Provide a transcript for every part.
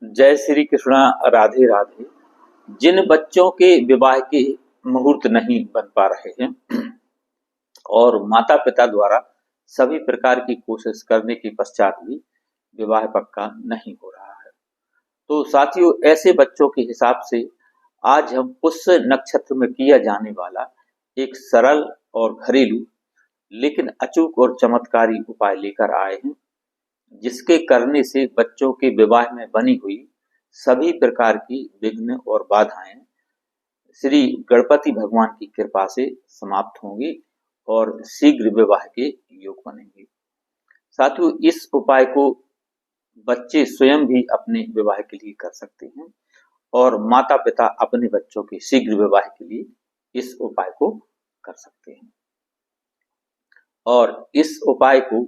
जय श्री कृष्णा। राधे राधे। जिन बच्चों के विवाह के मुहूर्त नहीं बन पा रहे हैं और माता पिता द्वारा सभी प्रकार की कोशिश करने के पश्चात भी विवाह पक्का नहीं हो रहा है, तो साथियों ऐसे बच्चों के हिसाब से आज हम पुष्य नक्षत्र में किया जाने वाला एक सरल और घरेलू लेकिन अचूक और चमत्कारी उपाय लेकर आए हैं, जिसके करने से बच्चों के विवाह में बनी हुई सभी प्रकार की विघ्न और बाधाएं श्री गणपति भगवान की कृपा से समाप्त होंगी और शीघ्र विवाह के योग बनेंगे। साथियों इस उपाय को बच्चे स्वयं भी अपने विवाह के लिए कर सकते हैं और माता पिता अपने बच्चों के शीघ्र विवाह के लिए इस उपाय को कर सकते हैं। और इस उपाय को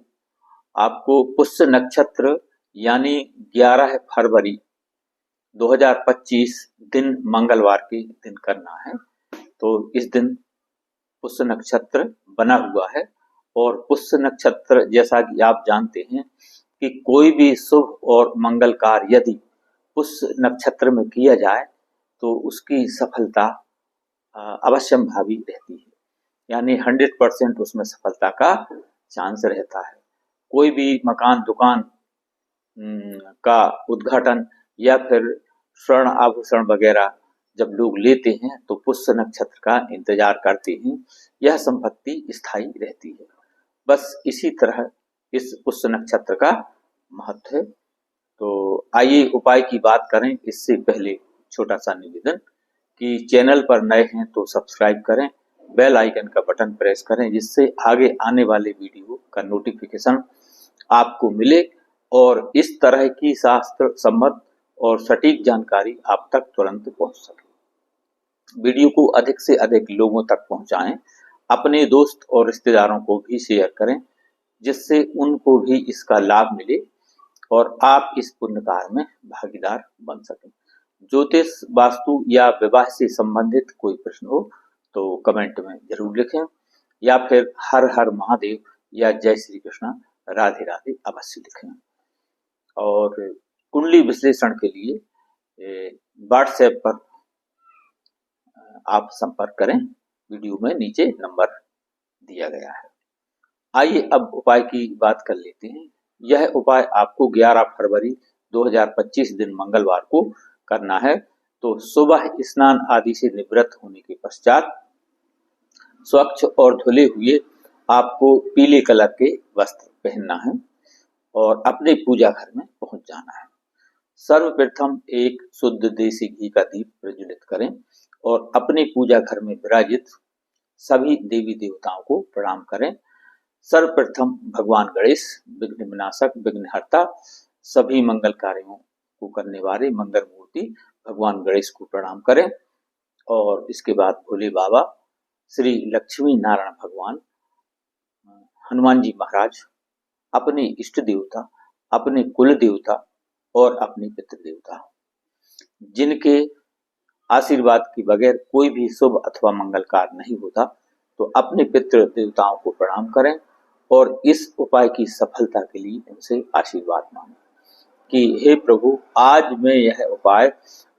आपको पुष्य नक्षत्र यानी 11 फरवरी 2025 दिन मंगलवार के दिन करना है। तो इस दिन पुष्य नक्षत्र बना हुआ है और पुष्य नक्षत्र जैसा कि आप जानते हैं कि कोई भी शुभ और मंगल कार्य यदि पुष्य नक्षत्र में किया जाए तो उसकी सफलता अवश्यंभावी रहती है, यानी 100% उसमें सफलता का चांस रहता है। कोई भी मकान दुकान का उद्घाटन या फिर स्वर्ण आभूषण वगैरह जब लोग लेते हैं तो पुष्य नक्षत्र का इंतजार करते हैं, यह संपत्ति स्थायी रहती है। बस इसी तरह इस पुष्य नक्षत्र का महत्व है। तो आइए उपाय की बात करें। इससे पहले छोटा सा निवेदन कि चैनल पर नए हैं तो सब्सक्राइब करें, बेल आइकन का बटन प्रेस करें, जिससे आगे आने वाले वीडियो का नोटिफिकेशन आपको मिले और इस तरह की शास्त्र सम्मत और सटीक जानकारी आप तक तुरंत पहुंच सके। वीडियो को अधिक से अधिक लोगों तक पहुंचाएं, अपने दोस्त और रिश्तेदारों को भी शेयर करें, जिससे उनको भी इसका लाभ मिले और आप इस पुण्य कार्य में भागीदार बन सकें। ज्योतिष, वास्तु या विवाह से संबंधित कोई प्रश्न हो तो कमेंट में जरूर लिखें या फिर हर हर महादेव या जय श्री कृष्णा राधे राधे अवश्य लिखें। और कुंडली विश्लेषण के लिए व्हाट्सएप पर आप संपर्क करें, वीडियो में नीचे नंबर दिया गया है। आइए अब उपाय की बात कर लेते हैं। यह उपाय आपको 11 फरवरी 2025 दिन मंगलवार को करना है। तो सुबह स्नान आदि से निवृत्त होने के पश्चात स्वच्छ और धुले हुए आपको पीले कलर के वस्त्र पहनना है और अपने पूजा घर में पहुंच जाना है। सर्वप्रथम एक शुद्ध देसी घी का दीप प्रज्वलित करें और अपने पूजा घर में विराजित सभी देवी देवताओं को प्रणाम करें। सर्वप्रथम भगवान गणेश, विघ्न विनाशक, विघ्नहर्ता, सभी मंगल कार्यों को करने वाले मंगल मूर्ति भगवान गणेश को प्रणाम करें और इसके बाद भोले बाबा, श्री लक्ष्मी नारायण भगवान, हनुमान जी महाराज, अपने इष्ट देवता, अपने कुल देवता और अपने पितृ देवता, जिनके आशीर्वाद के बगैर कोई भी शुभ अथवा मंगल कार्य नहीं होता, तो अपने पितृ देवताओं को प्रणाम करें और इस उपाय की सफलता के लिए उनसे आशीर्वाद मांगें कि हे प्रभु, आज मैं यह उपाय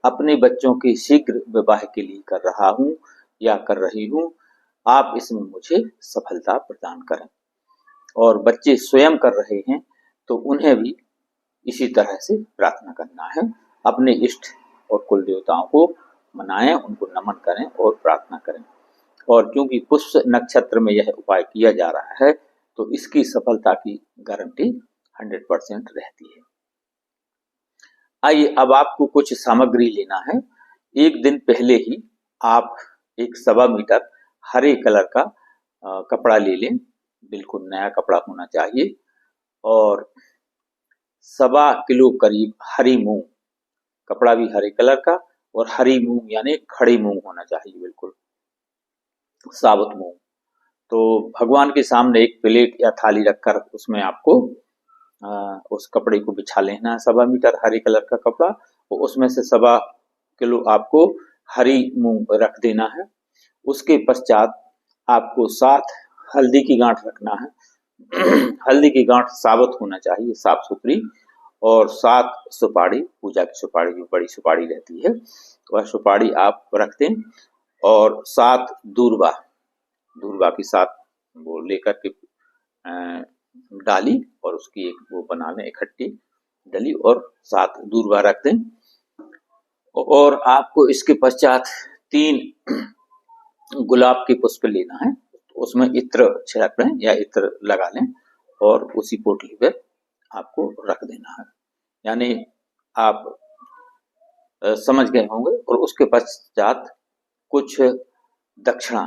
अपने बच्चों के शीघ्र विवाह के लिए कर रहा हूँ या कर रही हूँ, आप इसमें मुझे सफलता प्रदान करें। और बच्चे स्वयं कर रहे हैं तो उन्हें भी इसी तरह से प्रार्थना करना है। अपने इष्ट और कुल देवताओं को मनाएं, उनको नमन करें और प्रार्थना करें। और क्योंकि पुष्य नक्षत्र में यह उपाय किया जा रहा है तो इसकी सफलता की गारंटी 100% रहती है। आइए अब आपको कुछ सामग्री लेना है। एक दिन पहले ही आप एक 1.25 मीटर हरे कलर का कपड़ा ले लें, बिल्कुल नया कपड़ा होना चाहिए, और 1.25 किलो करीब हरी मूंग, कपड़ा भी हरे कलर का और हरी मूंग यानी खड़ी मूंग होना चाहिए, बिल्कुल साबुत मूंग। तो भगवान के सामने एक प्लेट या थाली रखकर उसमें आपको उस कपड़े को बिछा लेना है, 1.25 मीटर हरे कलर का कपड़ा, और उसमें से 1.25 किलो आपको हरी मूंग रख देना है। उसके पश्चात आपको साथ हल्दी की गांठ रखना है। हल्दी की गांठ साबुत होना चाहिए, साफ सुथरी, और 7 सुपारी, पूजा की सुपारी जो बड़ी सुपारी रहती है वह सुपारी आप रख दें, और 7 दूर्वा, दूर्वा की 7 वो लेकर के डाली, और उसकी एक वो बना लें इकट्ठी डली, और 7 दूर्वा रख दें। और आपको इसके पश्चात 3 गुलाब के पुष्प लेना है, उसमें इत्र छिड़क लें या इत्र लगा लें, और उसी पोटली पे आपको रख देना है। यानी आप समझ गए होंगे। और उसके पश्चात कुछ दक्षिणा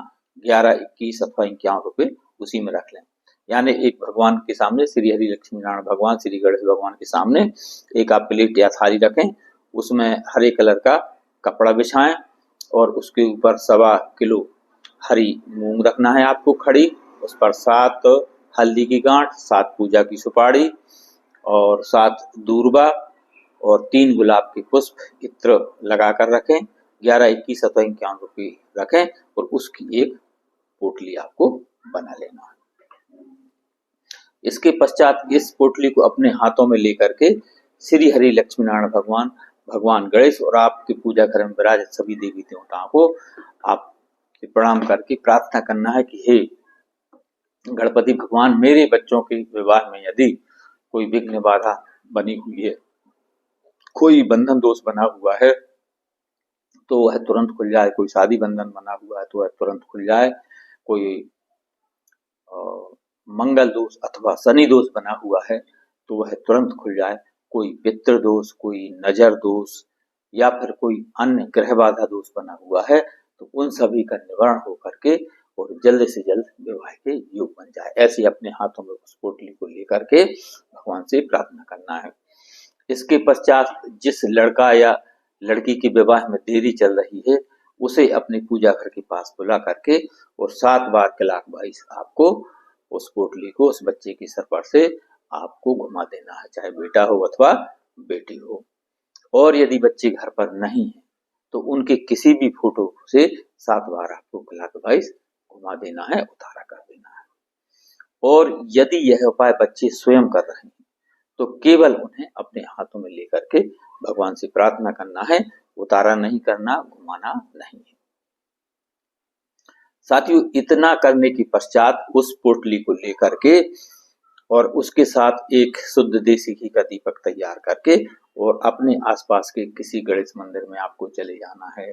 11, 21 अथवा 51 रुपये उसी में रख लें। यानी एक भगवान के सामने, श्री हरि लक्ष्मी नारायण भगवान, श्री गणेश भगवान के सामने एक आप प्लेट या थाली रखें, उसमें हरे कलर का कपड़ा बिछाएं, और उसके ऊपर 1.25 किलो हरी मूंग रखना है आपको खड़ी, उस पर 7 हल्दी की गांठ, 7 पूजा की सुपारी, और 7 दूर्वा, और 3 गुलाब के पुष्प इत्र लगा कर रखें। 11, 21 अथवा 51 रुपये रखें, और उसकी एक पोटली आपको बना लेना है। इसके पश्चात इस पोटली को अपने हाथों में लेकर के श्री हरि लक्ष्मी नारायण भगवान, भगवान गणेश और आपके पूजा घर में विराजित सभी देवी देवताओं को आप प्रणाम करके प्रार्थना करना है कि हे गणपति भगवान, मेरे बच्चों के विवाह में यदि कोई विघ्न बाधा बनी हुई है, कोई बंधन दोष बना हुआ है तो वह तुरंत खुल जाए, कोई शादी बंधन बना हुआ है तो वह तुरंत खुल जाए, कोई मंगल दोष अथवा शनि दोष बना हुआ है तो वह तुरंत खुल जाए, कोई पितृ दोष, कोई नजर दोष, या फिर कोई अन्य ग्रह बाधा दोष बना हुआ है तो उन सभी का निवारण हो करके और जल्द से जल्द विवाह के योग बन जाए। ऐसे अपने हाथों में उस पोटली को लेकर के भगवान से प्रार्थना करना है। इसके पश्चात जिस लड़का या लड़की के विवाह में देरी चल रही है उसे अपने पूजा घर के पास बुला करके और 7 बार क्लॉकवाइज आपको उस पोटली को उस बच्चे की सर पर से आपको घुमा देना है, चाहे बेटा हो अथवा बेटी हो। और यदि बच्चे घर पर नहीं है तो उनके किसी भी फोटो से 7 बार आपको क्लॉकवाइज घुमा देना है, उतारा कर देना है। और यदि यह उपाय बच्चे स्वयं कर रहे हैं तो केवल उन्हें अपने हाथों में लेकर के भगवान से प्रार्थना करना है, उतारा नहीं करना, घुमाना नहीं है। साथियों, इतना करने के पश्चात उस पोटली को लेकर के और उसके साथ एक शुद्ध देसी घी का दीपक तैयार करके और अपने आसपास के किसी गणेश मंदिर में आपको चले जाना है।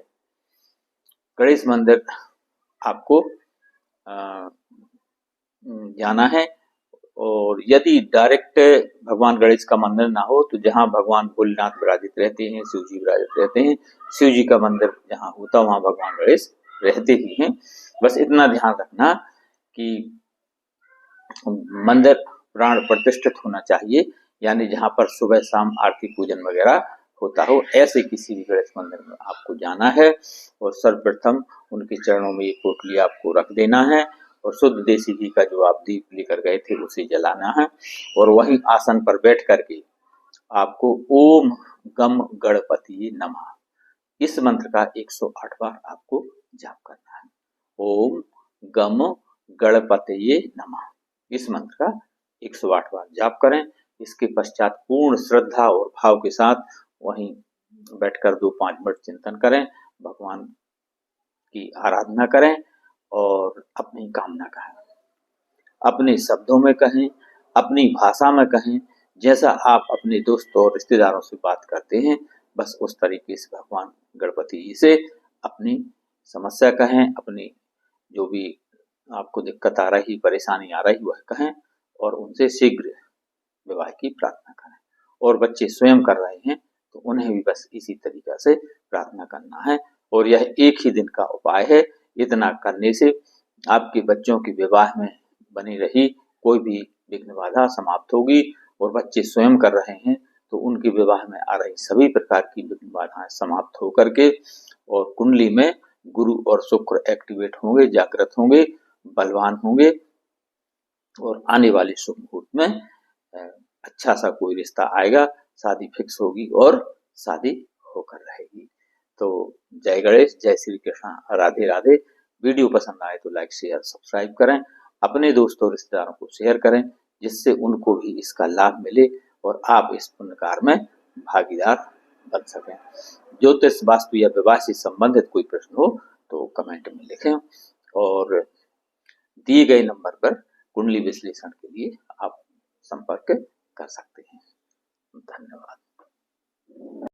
गणेश मंदिर आपको जाना है, और यदि डायरेक्ट भगवान गणेश का मंदिर ना हो तो जहां भगवान भोलेनाथ विराजित रहते हैं, शिव जी विराजित रहते हैं, शिव जी का मंदिर जहां होता वहां भगवान गणेश रहते ही हैं। बस इतना ध्यान रखना कि मंदिर प्राण प्रतिष्ठित होना चाहिए, यानी जहां पर सुबह शाम आरती पूजन वगैरह होता हो, ऐसे किसी भी गणेश मंदिर में आपको जाना है। और सर्वप्रथम उनके चरणों में ये पोटली आपको रख देना है और शुद्ध देसी घी का जो आप दीप लेकर गए थे उसे जलाना है, और वही आसन पर बैठ करके आपको ओम गम गणपति नमः इस मंत्र का 108 बार आपको जाप करना है। ओम गम गणपतये नमः इस मंत्र का 108 बार जाप करें। इसके पश्चात पूर्ण श्रद्धा और भाव के साथ वहीं बैठकर 2-5 मिनट चिंतन करें, भगवान की आराधना करें और अपनी कामना कहें। अपने शब्दों में कहें, अपनी भाषा में कहें, जैसा आप अपने दोस्तों और रिश्तेदारों से बात करते हैं बस उस तरीके से भगवान गणपति जी से अपनी समस्या कहें, अपनी जो भी आपको दिक्कत आ रही, परेशानी आ रही वह कहें और उनसे शीघ्र विवाह की प्रार्थना करें। और बच्चे स्वयं कर रहे हैं तो उन्हें भी बस इसी तरीका से प्रार्थना करना है, और यह एक ही दिन का उपाय है। इतना करने से आपके बच्चों के विवाह में बनी रही कोई भी विघ्न बाधा समाप्त होगी, और बच्चे स्वयं कर रहे हैं तो उनके विवाह में आ रही सभी प्रकार की विघ्न बाधाएं समाप्त होकर के और कुंडली में गुरु और शुक्र एक्टिवेट होंगे, जागृत होंगे, बलवान होंगे, और आने वाले शुभ मुहूर्त में अच्छा सा कोई रिश्ता आएगा, शादी फिक्स होगी और शादी होकर रहेगी। तो जय गणेश, जय श्री कृष्ण, राधे राधे। वीडियो पसंद आए तो लाइक शेयर सब्सक्राइब करें, अपने दोस्तों रिश्तेदारों को शेयर करें जिससे उनको भी इसका लाभ मिले और आप इस पुण्य कार्य में भागीदार बन सकें। ज्योतिष, वास्तु या विवाह से संबंधित कोई प्रश्न हो तो कमेंट में लिखें और दिए गए नंबर पर कुंडली विश्लेषण के लिए आप संपर्क कर सकते हैं। धन्यवाद।